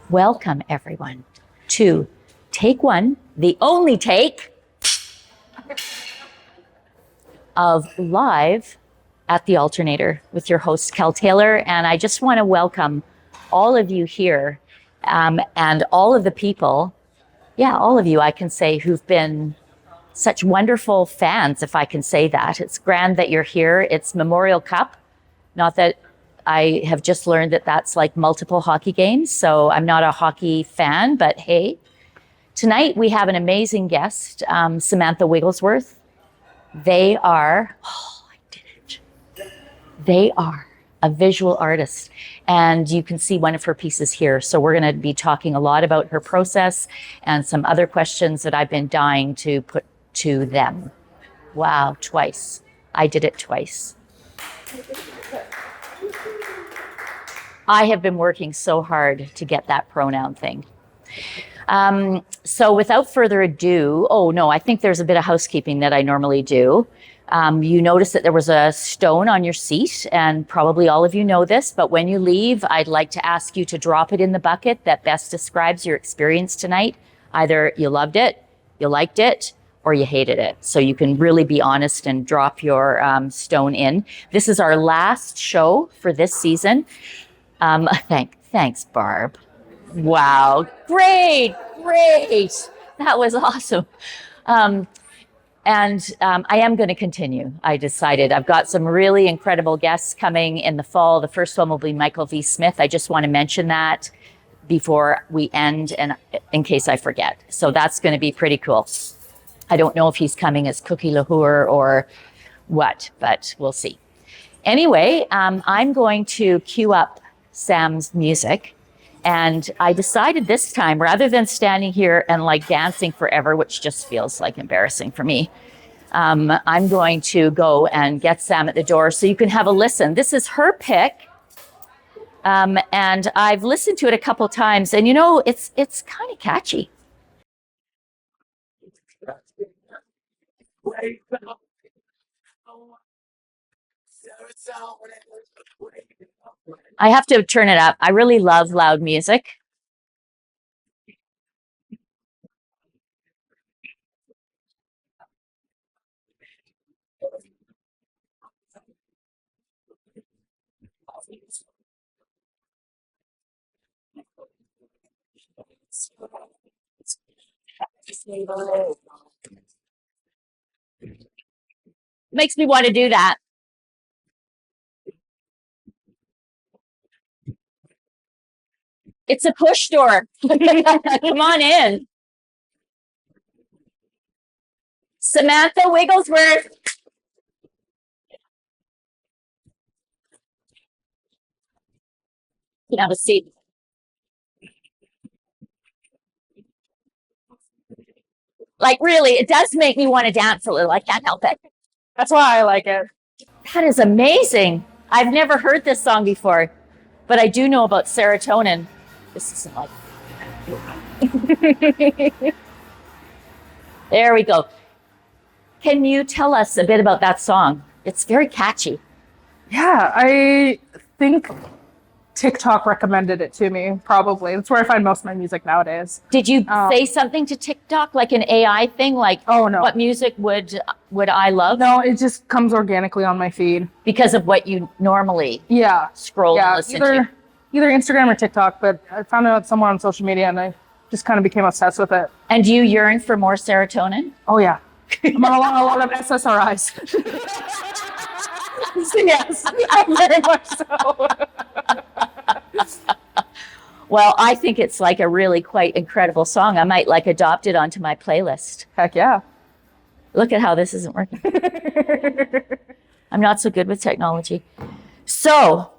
Welcome, everyone, to take one, the only take of Live at the Alternator with your host, Kel Taylor. And I just want to welcome all of you here and all of the people, all of you, I can say, who've been such wonderful fans, if I can say that. It's grand that you're here. It's Memorial Cup. Not that I have just learned that that's like multiple hockey games, so I'm not a hockey fan, but hey. Tonight we have an amazing guest, Samantha Wigglesworth. They are a visual artist, and you can see one of her pieces here. So we're going to be talking a lot about her process and some other questions that I've been dying to put to them. Wow, twice. I did it twice. I have been working so hard to get that pronoun thing. So without further ado, I think there's a bit of housekeeping that I normally do. You notice that there was a stone on your seat, and probably all of you know this, but when you leave, I'd like to ask you to drop it in the bucket that best describes your experience tonight. Either you loved it, you liked it, or you hated it. So you can really be honest and drop your stone in. This is our last show for this season. Thanks, Barb. Wow, great. That was awesome. I am going to continue. I decided I've got some really incredible guests coming in the fall. The first one will be Michael V. Smith. I just want to mention that before we end, and in case I forget. So that's going to be pretty cool. I don't know if he's coming as Cookie Lahore or what, but we'll see. Anyway, I'm going to cue up Sam's music. And I decided this time, rather than standing here and like dancing forever, which just feels like embarrassing for me, I'm going to go and get Sam at the door so you can have a listen. This is her pick. And I've listened to it a couple times, and it's kind of catchy. I have to turn it up. I really love loud music. Makes me want to do that. It's a push door. Come on in. Samantha Wigglesworth. You can have a seat. Like, really, it does make me want to dance a little. I can't help it. That's why I like it. That is amazing. I've never heard this song before, but I do know about serotonin. This isn't like... There we go. Can you tell us a bit about that song? It's very catchy. Yeah, I think TikTok recommended it to me, probably. That's where I find most of my music nowadays. Did you say something to TikTok, like an AI thing? Like, oh no, what music would I love? No, it just comes organically on my feed. Because of what you normally scroll and listen to? Either Instagram or TikTok, but I found out somewhere on social media and I just kind of became obsessed with it. And do you yearn for more serotonin? Oh yeah. I'm on a lot of SSRIs. Yes, very much so. Well, I think it's like a really quite incredible song. I might like adopt it onto my playlist. Heck yeah. Look at how this isn't working. I'm not so good with technology. So,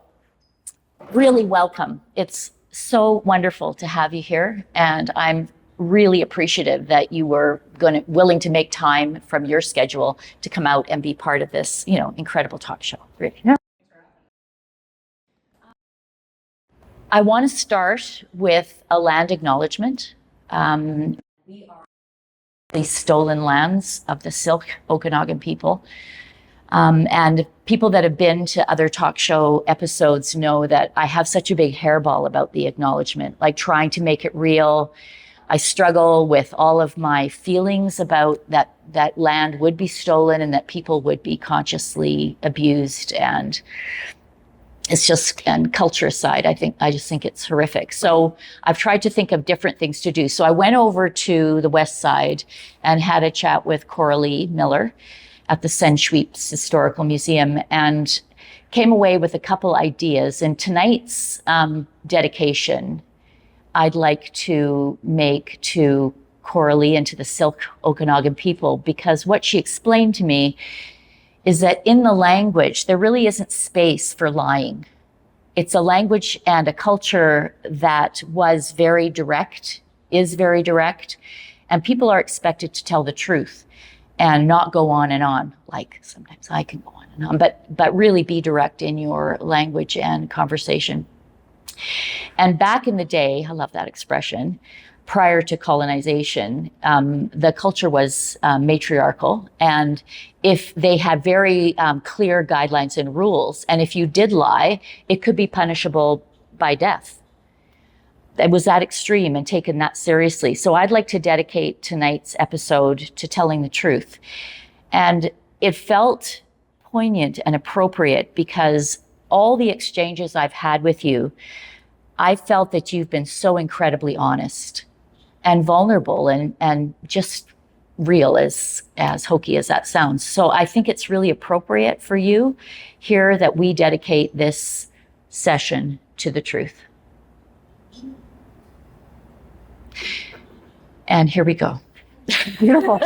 really welcome. It's so wonderful to have you here, and I'm really appreciative that you were willing to make time from your schedule to come out and be part of this, incredible talk show. Really. Yeah. I want to start with a land acknowledgement. We are the stolen lands of the Syilx Okanagan people. And people that have been to other talk show episodes know that I have such a big hairball about the acknowledgement, like trying to make it real. I struggle with all of my feelings about that land would be stolen and that people would be consciously abused. And it's just, and culture aside, I just think it's horrific. So I've tried to think of different things to do. So I went over to the West Side and had a chat with Coralie Miller at the Sensuipes Historical Museum and came away with a couple ideas. And tonight's dedication, I'd like to make to Coralie and to the Silk Okanagan people, because what she explained to me is that in the language, there really isn't space for lying. It's a language and a culture that was very direct, is very direct, and people are expected to tell the truth and not go on and on, like sometimes I can go on and on, but really be direct in your language and conversation. And back in the day, I love that expression, prior to colonization, the culture was matriarchal, and if they had very clear guidelines and rules, and if you did lie, it could be punishable by death. It was that extreme and taken that seriously. So I'd like to dedicate tonight's episode to telling the truth. And it felt poignant and appropriate because all the exchanges I've had with you, I felt that you've been so incredibly honest and vulnerable and just real, as hokey as that sounds. So I think it's really appropriate for you here that we dedicate this session to the truth. And here we go. Beautiful.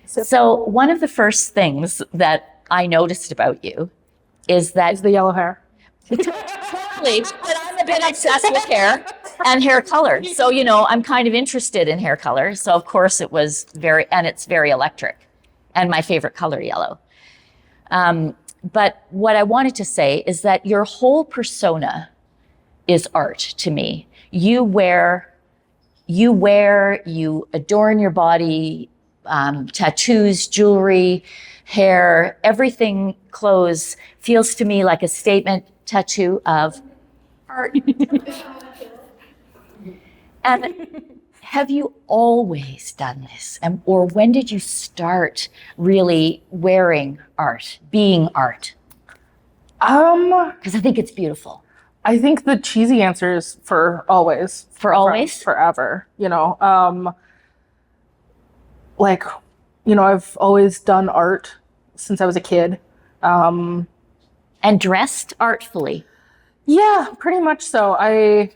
So one of the first things that I noticed about you is that Is the yellow hair. totally, but I'm a bit obsessed with hair and hair color. So, I'm kind of interested in hair color. So of course it was it's very electric and my favorite color, yellow. But what I wanted to say is that your whole persona is art to me. You adorn your body, tattoos, jewelry, hair, everything, clothes, feels to me like a statement tattoo of art. And have you always done this? Or when did you start really wearing art, being art? Because I think it's beautiful. I think the cheesy answer is for always. For always? Forever. I've always done art since I was a kid. And dressed artfully. Yeah, pretty much so. I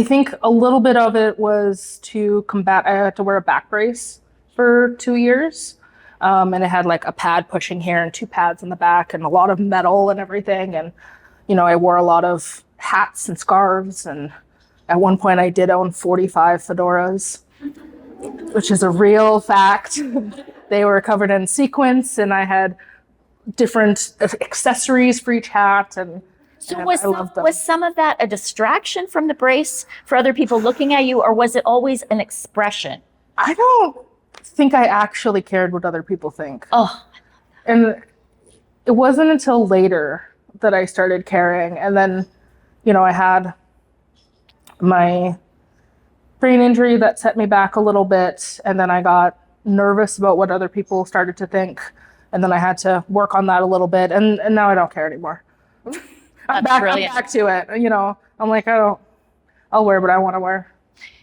think a little bit of it was to combat, I had to wear a back brace for 2 years. And it had like a pad pushing here and 2 pads in the back and a lot of metal and everything. And, I wore a lot of hats and scarves. And at one point I did own 45 fedoras, which is a real fact. They were covered in sequins and I had different accessories for each hat. So was some of that a distraction from the brace for other people looking at you, or was it always an expression? I don't think I actually cared what other people think. Oh. And it wasn't until later that I started caring. And then, I had my brain injury that set me back a little bit. And then I got nervous about what other people started to think. And then I had to work on that a little bit. And now I don't care anymore. I'm back to it. I'm like, I'll wear what I want to wear.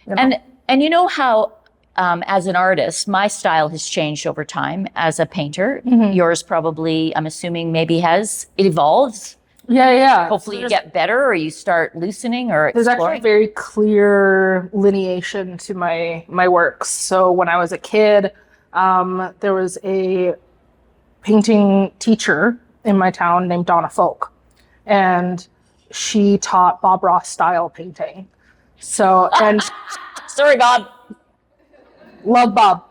And you know how, as an artist, my style has changed over time as a painter. Mm-hmm. Yours probably, I'm assuming, maybe it evolves. Yeah. Hopefully you get better or you start loosening or exploring. There's actually a very clear lineation to my works. So when I was a kid, there was a painting teacher in my town named Donna Folk. And she taught Bob Ross style painting. So, and sorry, Bob. Love Bob.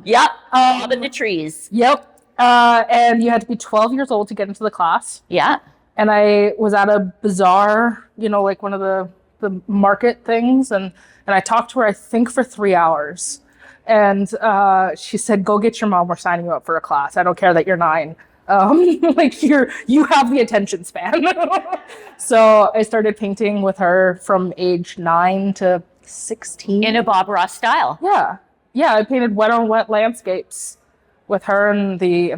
Yep. Bob in the trees. Yep. And you had to be 12 years old to get into the class. Yeah. And I was at a bazaar, like one of the market things. And I talked to her, I think, for 3 hours. And she said, "Go get your mom. We're signing you up for a class. I don't care that you're 9. Like you have the attention span." So I started painting with her from age 9 to 16. In a Bob Ross style. Yeah. I painted wet on wet landscapes with her and the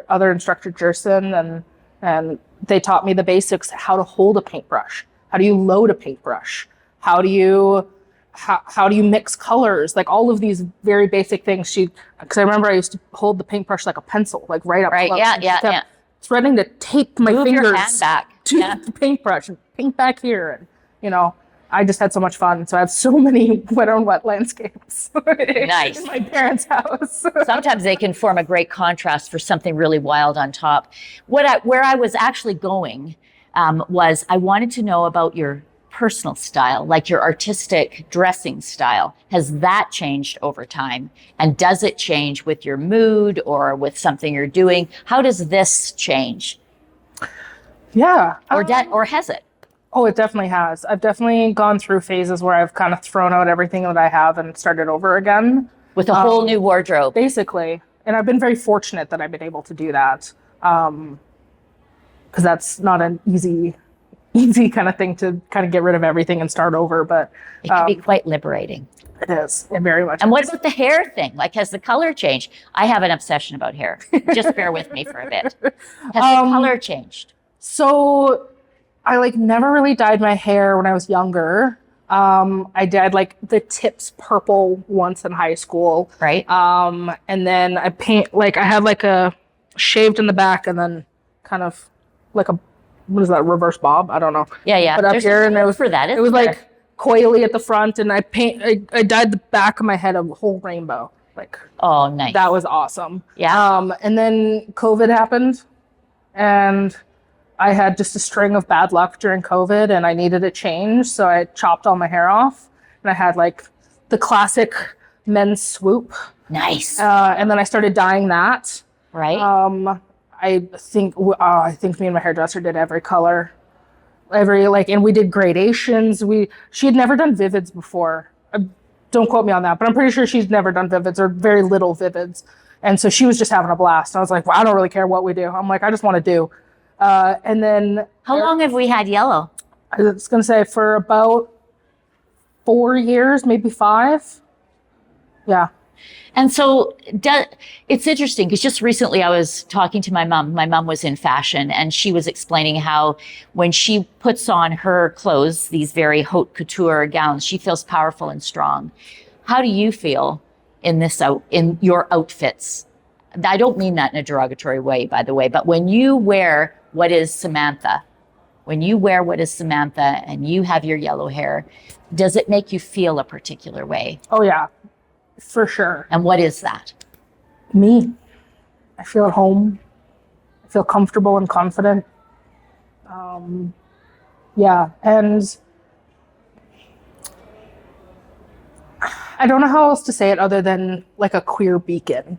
other instructor, Jerson, and they taught me the basics: how to hold a paintbrush, how do you load a paintbrush, how do you mix colors, like all of these very basic things. Because I remember I used to hold the paintbrush like a pencil, like right up close. Yeah. Threatening to tape my Move fingers your hand back. to the paintbrush and paint back here, and I just had so much fun. So I have so many wet on wet landscapes Nice. in my parents' house. Sometimes they can form a great contrast for something really wild on top. Where I was actually going was I wanted to know about your personal style, like your artistic dressing style. Has that changed over time? And does it change with your mood or with something you're doing? How does this change? Yeah. Or has it? Oh, it definitely has. I've definitely gone through phases where I've kind of thrown out everything that I have and started over again. With a whole new wardrobe. Basically. And I've been very fortunate that I've been able to do that. Because that's not an easy kind of thing to kind of get rid of everything and start over. But it can be quite liberating. It is. It very much And is. what about the hair thing? Like, has the color changed? I have an obsession about hair. Just bear with me for a bit. Has the color changed? So I never really dyed my hair when I was younger. I dyed the tips purple once in high school. Right. And then I I had a shaved in the back and then kind of what is that, reverse bob? I don't know. Yeah. But up There's here, and it was for that. It was coily at the front, and I dyed the back of my head a whole rainbow. Oh, nice. That was awesome. Yeah. And then COVID happened, and I had just a string of bad luck during COVID, and I needed a change, so I chopped all my hair off, and I had the classic men's swoop. Nice. And then I started dyeing that. Right. I think me and my hairdresser did every color, and we did gradations. She had never done vivids before. Don't quote me on that, but I'm pretty sure she's never done vivids or very little vivids. And so she was just having a blast. I was like, well, I don't really care what we do. I'm like, I just want to do. And then how long have we had yellow? I was going to say for about 4 years, maybe 5. Yeah. And so it's interesting because just recently I was talking to my mom. My mom was in fashion, and she was explaining how when she puts on her clothes, these very haute couture gowns, she feels powerful and strong. How do you feel in your outfits? I don't mean that in a derogatory way, by the way, but when you wear what is Samantha, and you have your yellow hair, does it make you feel a particular way? Oh, yeah. For sure. And what is that? Me. I feel at home. I feel comfortable and confident. Yeah. And I don't know how else to say it other than a queer beacon.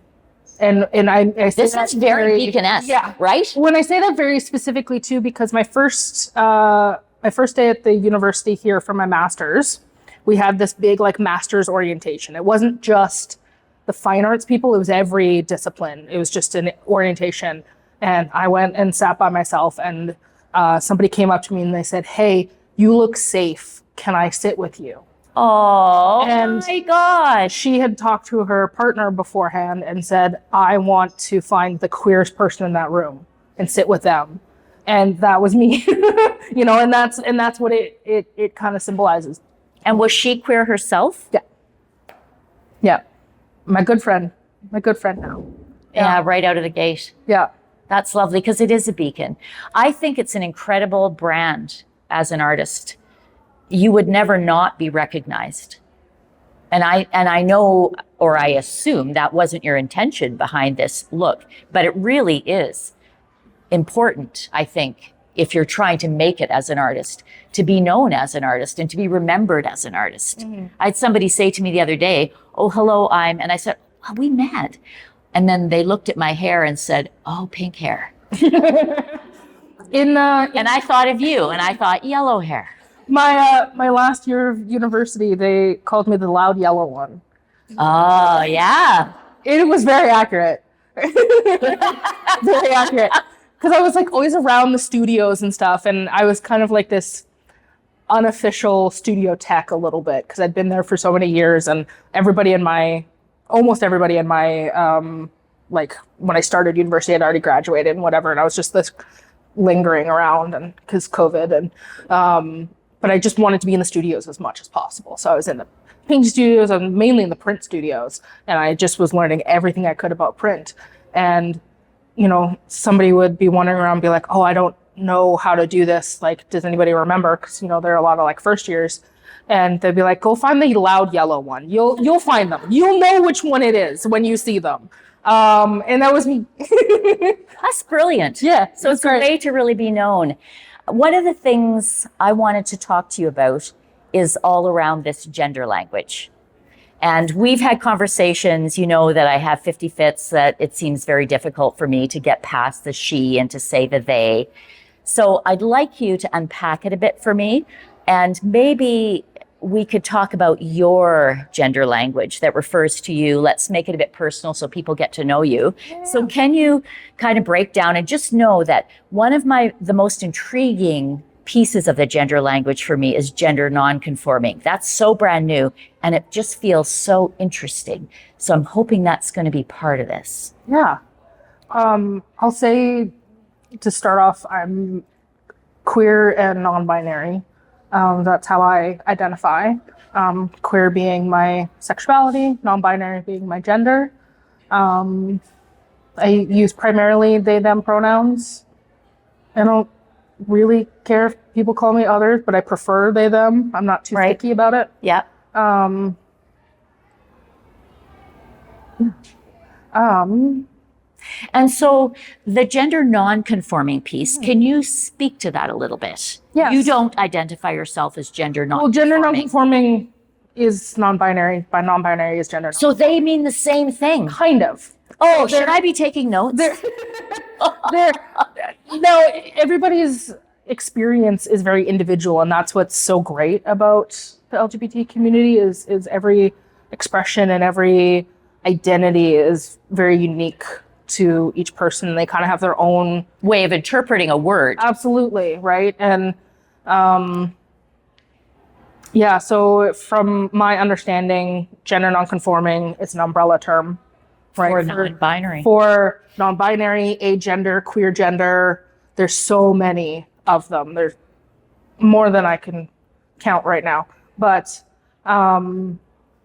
And I say this is very beacon-esque, yeah, right? When I say that very specifically too, because my first day at the university here for my master's, we had this big master's orientation. It wasn't just the fine arts people, it was every discipline. It was just an orientation. And I went and sat by myself, and somebody came up to me and they said, "Hey, you look safe. Can I sit with you?" Oh, and my gosh. She had talked to her partner beforehand and said, "I want to find the queerest person in that room and sit with them." And that was me. And that's what it kind of symbolizes. And was she queer herself? Yeah. Yeah. My good friend now. Yeah, right out of the gate. Yeah. That's lovely because it is a beacon. I think it's an incredible brand as an artist. You would never not be recognized. And I know, or I assume that wasn't your intention behind this look, but it really is important, I think, if you're trying to make it as an artist, to be known as an artist and to be remembered as an artist. Mm-hmm. I had somebody say to me the other day, "Oh, hello, and I said, "Are we mad?" And then they looked at my hair and said, "Oh, pink hair." And I thought of you, and I thought yellow hair. My last year of university, they called me the loud yellow one. Oh, yeah. It was very accurate. Very accurate. Because I was like always around the studios and stuff, and I was kind of like this unofficial studio tech a little bit because I'd been there for so many years, and almost everybody in my like when I started university, I'd already graduated and whatever, and I was just this lingering around and because COVID and but I just wanted to be in the studios as much as possible. So I was in the painting studios, I was mainly in the print studios, and I just was learning everything I could about print. And somebody would be wandering around and be like, oh, I don't know how to do this. Like, does anybody remember? Because, there are a lot of like first years. And they'd be like, go find the loud yellow one. You'll find them. You'll know which one it is when you see them. And that was me. That's brilliant. Yeah. So it's a way to really be known. One of the things I wanted to talk to you about is all around this gender language. And we've had conversations, that I have 50 fits, that it seems very difficult for me to get past the she and to say the they. So I'd like you to unpack it a bit for me. And maybe we could talk about your gender language that refers to you. Let's make it a bit personal so people get to know you. Yeah. So can you kind of break down and just know that one of the most intriguing pieces of the gender language for me is gender nonconforming. That's so brand new and it just feels so interesting. So I'm hoping that's going to be part of this. Yeah. I'll say to start off, I'm queer and non-binary. That's how I identify. Queer being my sexuality, non-binary being my gender. I use primarily they, them pronouns. I don't really care if people call me others, but I prefer they, them. I'm not too sticky about it. Yeah. And so the gender non-conforming piece, can you speak to that a little bit? Yes. You don't identify yourself as gender non-conforming. Well, gender non-conforming is non-binary. By non-binary is gender non-conforming. So they mean the same thing? Kind of. Oh, should I be taking notes? No, everybody's experience is very individual, and that's what's so great about the LGBT community is every expression and every identity is very unique to each person. They kind of have their own way of interpreting a word. Absolutely, right? And yeah, so from my understanding, gender nonconforming is an umbrella term, right? For non-binary. For non-binary, agender, queer gender, there's so many of them. There's more than I can count right now, but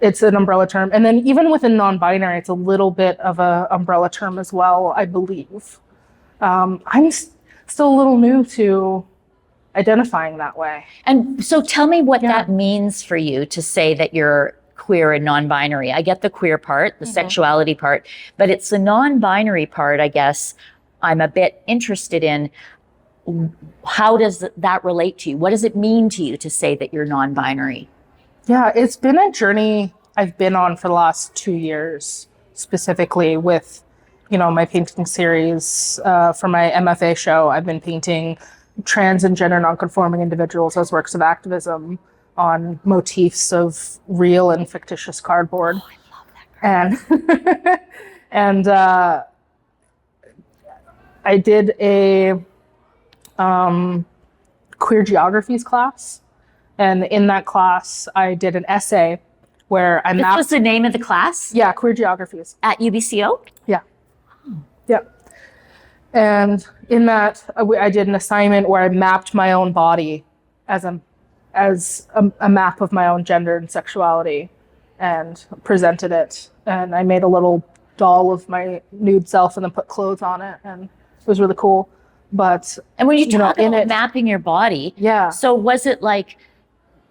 it's an umbrella term. And then even within non-binary, it's a little bit of an umbrella term as well, I believe. I'm still a little new to identifying that way. And so tell me what that means for you to say that you're queer and non-binary. I get the queer part, the sexuality part, but it's the non-binary part, I guess, I'm a bit interested in. How does that relate to you? What does it mean to you to say that you're non-binary? Yeah, it's been a journey I've been on for the last 2 years, specifically with, my painting series for my MFA show. I've been painting trans and gender nonconforming individuals as works of activism on motifs of real and fictitious cardboard. Oh, I love that cardboard. And I did a queer geographies class. And in that class, I did an essay where I mapped... This was the name of the class? Yeah, queer geographies. At UBCO? Yeah. Yeah. And in that, I did an assignment where I mapped my own body as a map of my own gender and sexuality and presented it. And I made a little doll of my nude self and then put clothes on it. And it was really cool. But... And when you talk about mapping your body, so was it like...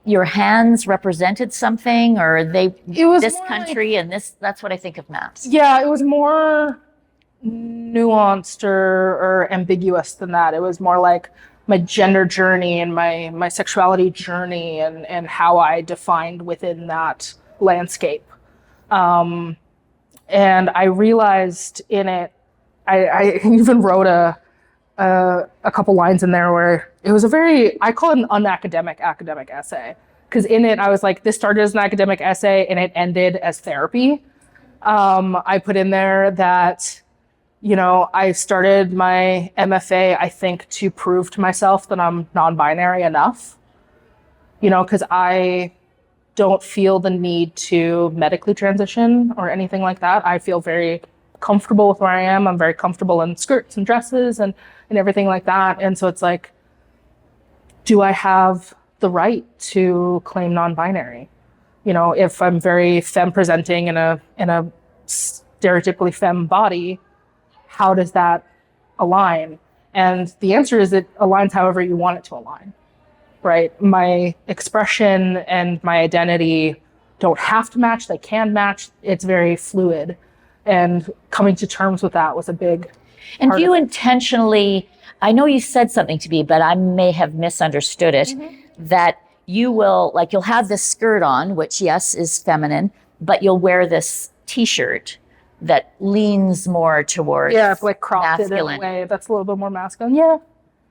your hands represented something, or this country and this, that's what I think of maps. Yeah, it was more nuanced or ambiguous than that. It was more like my gender journey and my sexuality journey and how I defined within that landscape. And I realized in it, I even wrote a couple lines in there where it was I call it an unacademic academic essay. because in it, I was like, this started as an academic essay and it ended as therapy. I put in there that, I started my MFA, I think, to prove to myself that I'm non-binary enough, because I don't feel the need to medically transition or anything like that. I feel very comfortable with where I am. I'm very comfortable in skirts and dresses and everything like that. And so it's like, do I have the right to claim non-binary? If I'm very femme presenting in a stereotypically femme body, how does that align? And the answer is it aligns however you want it to align, right? My expression and my identity don't have to match, they can match. It's very fluid. And coming to terms with that was a big And part do you of it. intentionally, I know you said something to me, but I may have misunderstood it, that you will, like, you'll have this skirt on, which, yes, is feminine, but you'll wear this t-shirt that leans more towards It's like cropped masculine. it in a way that's a little bit more masculine. Yeah.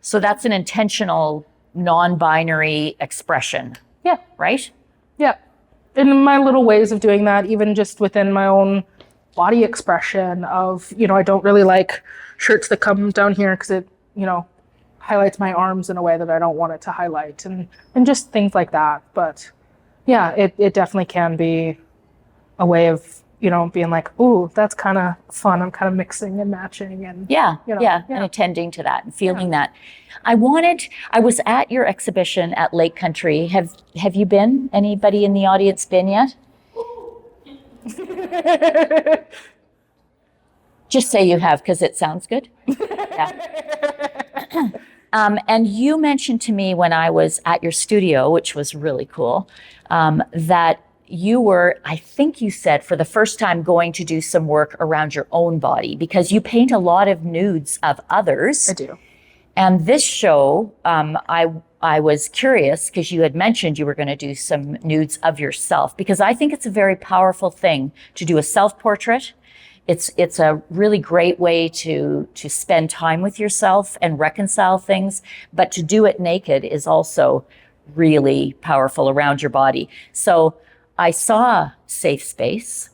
So that's an intentional non-binary expression, Yeah. right? Yeah. In my little ways of doing that, even just within my own body expression of, I don't really like shirts that come down here because it, highlights my arms in a way that I don't want it to highlight and just things like that. But yeah, it definitely can be a way of, being like, ooh, that's kind of fun. I'm kind of mixing and matching and and attending to that and feeling that. I was at your exhibition at Lake Country. Have you been? Anybody in the audience been yet? Just say you have, because it sounds good. Yeah. And you mentioned to me when I was at your studio, which was really cool, that you were, I think you said, for the first time going to do some work around your own body, because you paint a lot of nudes of others. I do. And this show, I was curious because you had mentioned you were going to do some nudes of yourself, because I think it's a very powerful thing to do a self-portrait. It's a really great way to spend time with yourself and reconcile things, but to do it naked is also really powerful around your body. So I saw Safe Space,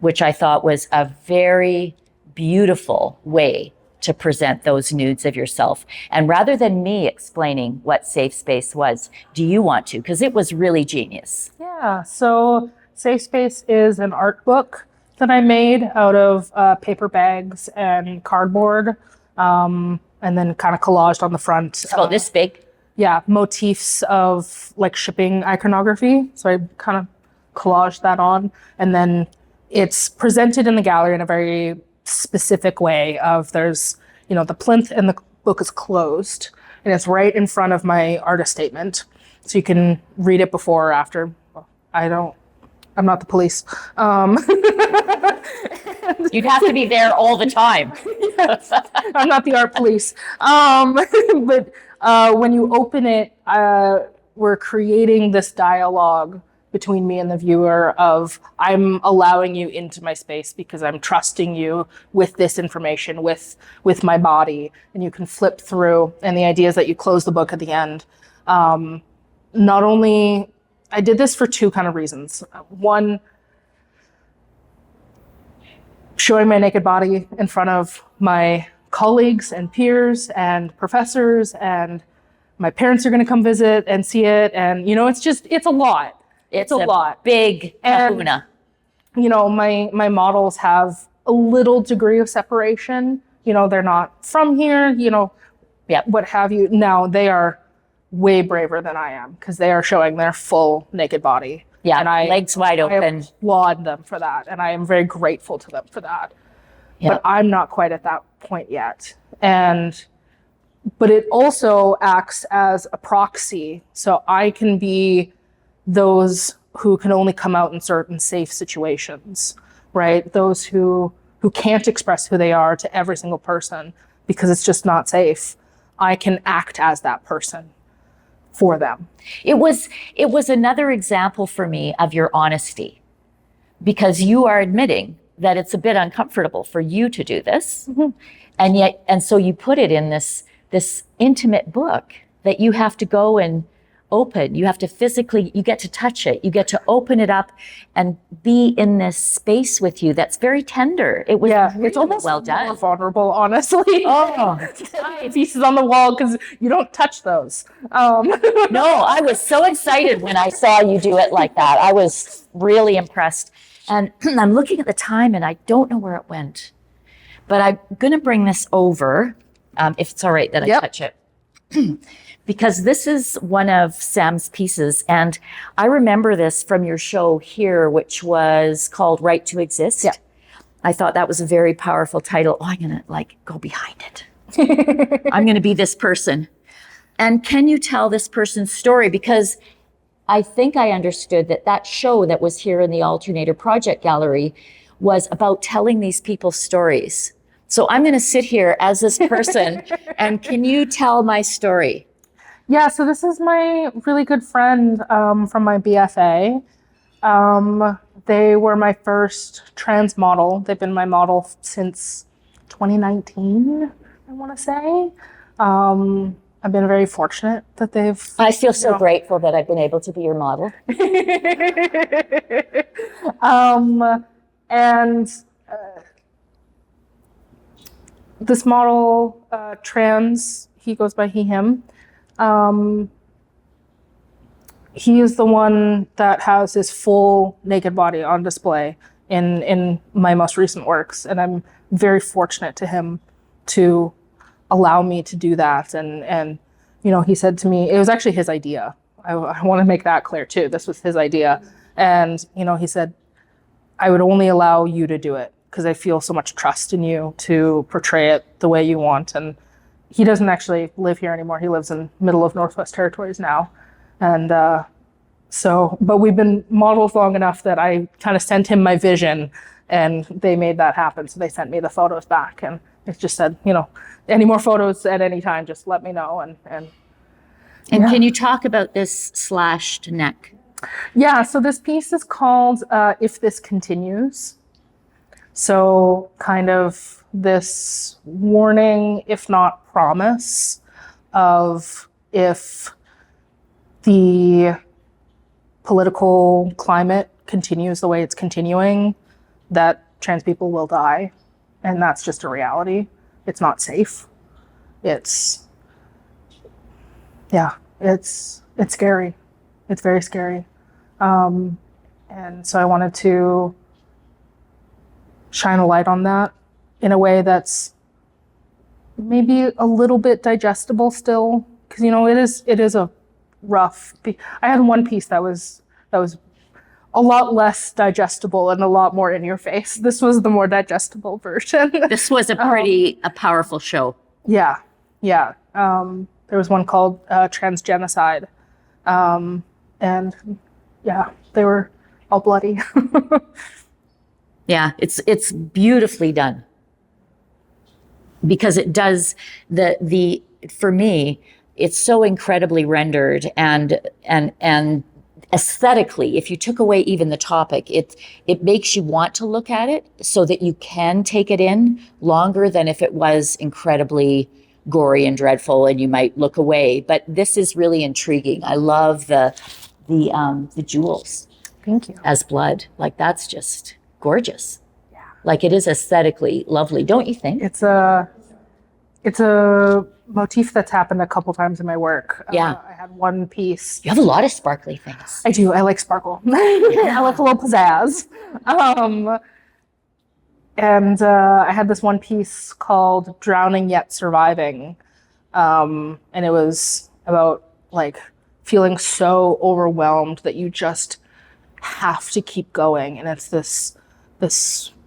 which I thought was a very beautiful way to present those nudes of yourself. And rather than me explaining what Safe Space was, do you want to? Because it was really genius. Yeah, so Safe Space is an art book that I made out of paper bags and cardboard, and then kind of collaged on the front. It's about this big. Yeah, motifs of like shipping iconography. So I kind of collaged that on, and then it's presented in the gallery in a very specific way of there's, the plinth and the book is closed and it's right in front of my artist statement. So you can read it before or after. Well, I'm not the police. You'd have to be there all the time. Yes, I'm not the art police. But when you open it, we're creating this dialogue between me and the viewer of, I'm allowing you into my space because I'm trusting you with this information, with my body. And you can flip through, and the idea is that you close the book at the end. Not only, I did this for two kind of reasons. One, showing my naked body in front of my colleagues and peers and professors, and my parents are going to come visit and see it. And, it's a lot. It's a lot. Big kahuna. My models have a little degree of separation. They're not from here, what have you. Now they are way braver than I am because they are showing their full naked body. Yeah, and legs wide I open. applaud them for that. And I am very grateful to them for that. Yeah. But I'm not quite at that point yet. But it also acts as a proxy. So I can be those who can only come out in certain safe situations, right? Those who can't express who they are to every single person because it's just not safe. I can act as that person for them. It was another example for me of your honesty, because you are admitting that it's a bit uncomfortable for you to do this. And so you put it in this intimate book that you have to go and open. You have to physically, you get to touch it. You get to open it up and be in this space with you that's very tender. It was really it's almost well done. more vulnerable, honestly. Oh, Pieces on the wall because you don't touch those. no, I was so excited when I saw you do it like that. I was really impressed. And I'm looking at the time and I don't know where it went. But I'm going to bring this over, if it's all right that I touch it. Because this is one of Sam's pieces. And I remember this from your show here, which was called Right to Exist. Yeah. I thought that was a very powerful title. Oh, I'm going to go behind it. I'm going to be this person. And can you tell this person's story? Because I think I understood that show that was here in the Alternator Project Gallery was about telling these people's stories. So I'm going to sit here as this person and can you tell my story? Yeah, so this is my really good friend from my BFA. They were my first trans model. They've been my model since 2019, I want to say. I've been very fortunate that they've... I feel so grateful that I've been able to be your model. This model, trans, he goes by he, him. He is the one that has his full naked body on display in my most recent works. And I'm very fortunate to him to allow me to do that. And he said to me, it was actually his idea. I want to make that clear too. This was his idea. And, he said, I would only allow you to do it because I feel so much trust in you to portray it the way you want. And he doesn't actually live here anymore. He lives in middle of Northwest Territories now. And but we've been models long enough that I kind of sent him my vision and they made that happen. So they sent me the photos back and it just said, any more photos at any time, just let me know. And can you talk about this slashed neck? Yeah, so this piece is called If This Continues. So kind of this warning, if not promise, of if the political climate continues the way it's continuing, that trans people will die. And that's just a reality. It's not safe. It's scary. It's very scary. And so I wanted to shine a light on that in a way that's maybe a little bit digestible still, because it is a rough. I had one piece that was a lot less digestible and a lot more in your face. This was the more digestible version. This was a powerful show. Yeah. There was one called Transgenocide, and yeah, they were all bloody. Yeah, it's beautifully done because it does for me, it's so incredibly rendered and aesthetically, if you took away even the topic, it makes you want to look at it so that you can take it in longer than if it was incredibly gory and dreadful and you might look away. But this is really intriguing. I love the jewels. Thank you. As blood. That's just gorgeous. Yeah. It is aesthetically lovely, don't you think? It's a motif that's happened a couple times in my work. Yeah. I had one piece. You have a lot of sparkly things. I do. I like sparkle. I like a little pizzazz. I had this one piece called Drowning Yet Surviving. And it was about feeling so overwhelmed that you just have to keep going. And it's this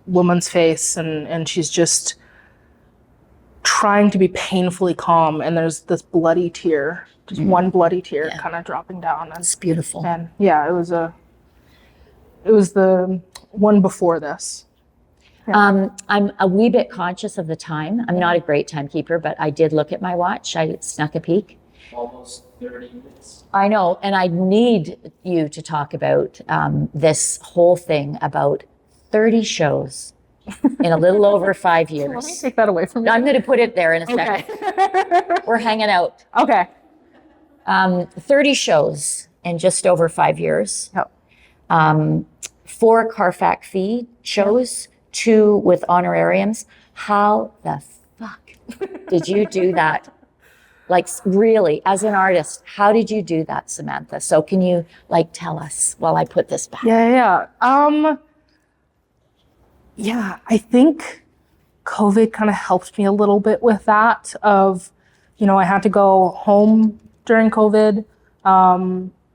woman's face and she's just trying to be painfully calm. And there's this bloody tear, just one bloody tear kind of dropping down. And, it's beautiful. And yeah, it was the one before this. Yeah. I'm a wee bit conscious of the time. I'm not a great timekeeper, but I did look at my watch. I snuck a peek. Almost 30 minutes. I know, and I need you to talk about this whole thing about 30 shows in a little over 5 years. Let me take that away from you. I'm going to put it there in a second. We're hanging out. Okay. 30 shows in just over 5 years. Yep. 4 Carfax fee shows, 2 with honorariums. How the fuck did you do that? Like, really, as an artist, how did you do that, Samantha? So can you like tell us while I put this back? Yeah. Yeah, I think COVID kind of helped me a little bit with that of, I had to go home during COVID.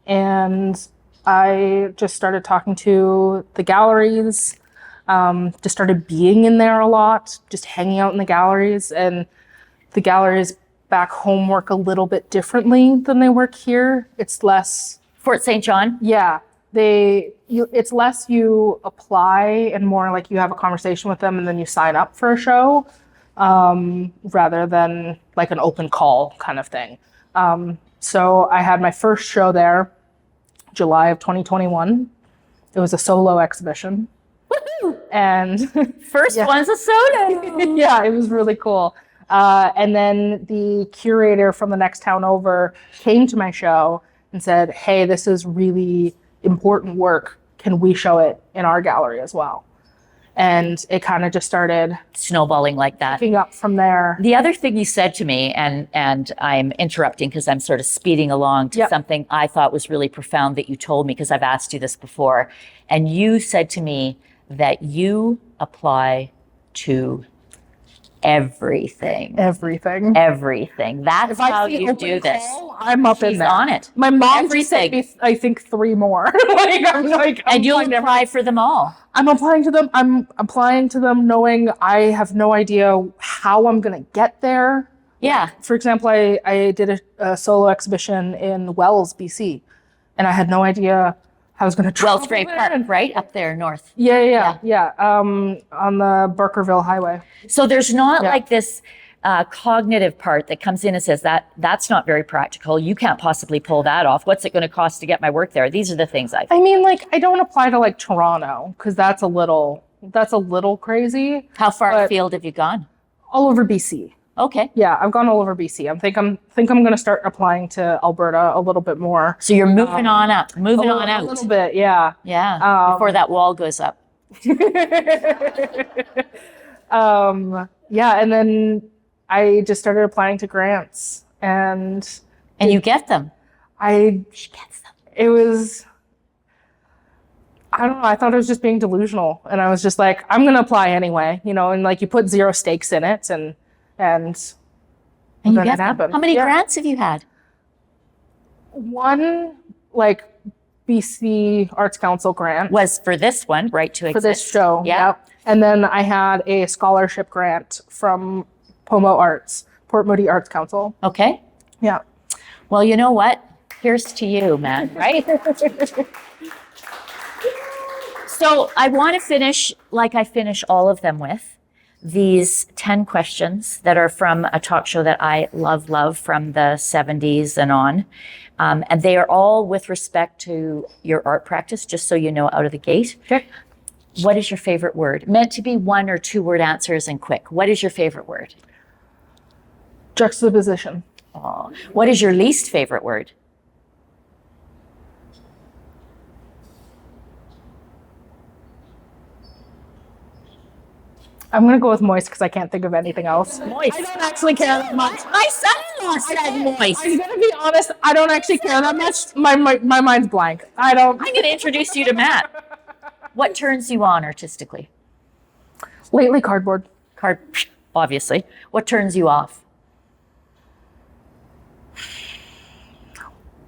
And I just started talking to the galleries, just started being in there a lot, just hanging out in the galleries. And the galleries back home work a little bit differently than they work here. It's less... Fort St. John? Yeah. It's less you apply and more like you have a conversation with them and then you sign up for a show, rather than like an open call kind of thing. So I had my first show there, July of 2021. It was a solo exhibition. Woohoo! And First one's a solo. yeah, it was really cool. And then the curator from the next town over came to my show and said, hey, this is really important work. Can we show it in our gallery as well? And it kind of just started Snowballing like that. picking up from there. The other thing you said to me, and I'm interrupting because I'm sort of speeding along to something I thought was really profound that you told me, because I've asked you this before. And you said to me that you apply to everything. Everything. That's If how I see you open do this. call, I'm up in She's there. on it. My mom just sent Everything. me, I think, 3 more. I'm And you'll applying apply for them all. I'm applying to them. I'm applying to them knowing I have no idea how I'm going to get there. Yeah. For example, I did a solo exhibition in Wells, BC, and I had no idea how I was going to travel Wells Gray there. Park, right? Up there north. Yeah. On the Barkerville Highway. So there's not Yeah. like this cognitive part that comes in and says that's not very practical. You can't possibly pull that off. What's it going to cost to get my work there? These are the things I I mean, like, I don't apply to like Toronto because that's a little crazy. How far But- afield have you gone? All over BC. Okay. Yeah, I've gone all over BC. I think I'm going to start applying to Alberta a little bit more. So you're moving on up, moving on A out. little bit, yeah. Yeah. Before that wall goes up. Yeah, and then I just started applying to grants, and And you get them. She gets them. it was, I don't know, I thought I was just being delusional, and I was just like, I'm going to apply anyway, and like you put 0 stakes in it, and And you then get it them. happened. How many Yeah. grants have you had? One, like, BC Arts Council grant Was for this one, right to for exist. this show. Yeah. Yep. And then I had a scholarship grant from Pomo Arts, Port Moody Arts Council. Okay. Yeah. Well, you know what? Here's to you, man, right? So I want to finish like I finish all of them with these 10 questions that are from a talk show that I love from the 70s and on. And they are all with respect to your art practice, just so you know out of the gate. Okay. What is your favorite word? Meant to be 1 or 2 word answers and quick. What is your favorite word? Juxtaposition. Oh. What is your least favorite word? I'm going to go with moist because I can't think of anything else. Moist. I don't actually care that much. My son-in-law said moist. I'm going to be honest. I don't actually care that much. My mind's blank. I don't. I'm going to introduce you to Matt. What turns you on artistically? Lately, cardboard. Obviously. What turns you off?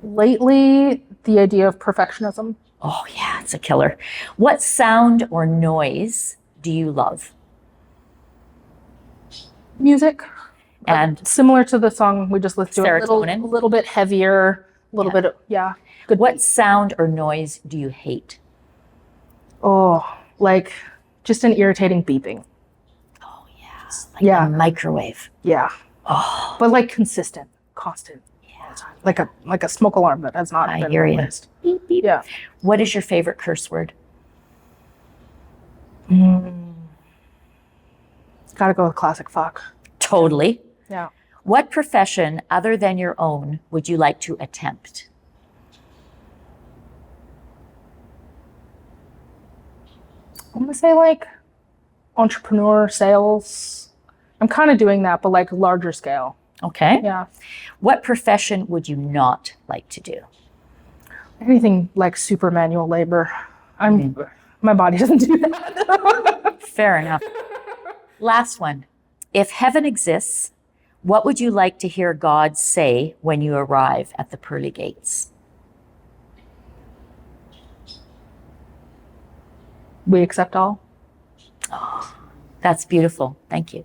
Lately, the idea of perfectionism. Oh, yeah, it's a killer. What sound or noise do you love? Music. And Similar to the song we just listened to. Serotonin? A little bit heavier. A little bit, good. what sound or noise do you hate? Oh, like just an irritating beeping. Oh, yeah. Like Yeah. a microwave. Yeah. Oh, But like consistent, constant. All the time. Like a smoke alarm that has not I been hear you. replaced. beep, beep. Yeah. What is your favorite curse word? Gotta go with classic fuck. Totally. Yeah. What profession other than your own would you like to attempt? I'm gonna say like entrepreneur, sales. I'm kind of doing that, but like larger scale. Okay. Yeah. What profession would you not like to do? Anything like super manual labor. My body doesn't do that. Fair enough. Last one. If heaven exists, what would you like to hear God say when you arrive at the pearly gates? We accept all. That's beautiful. Thank you.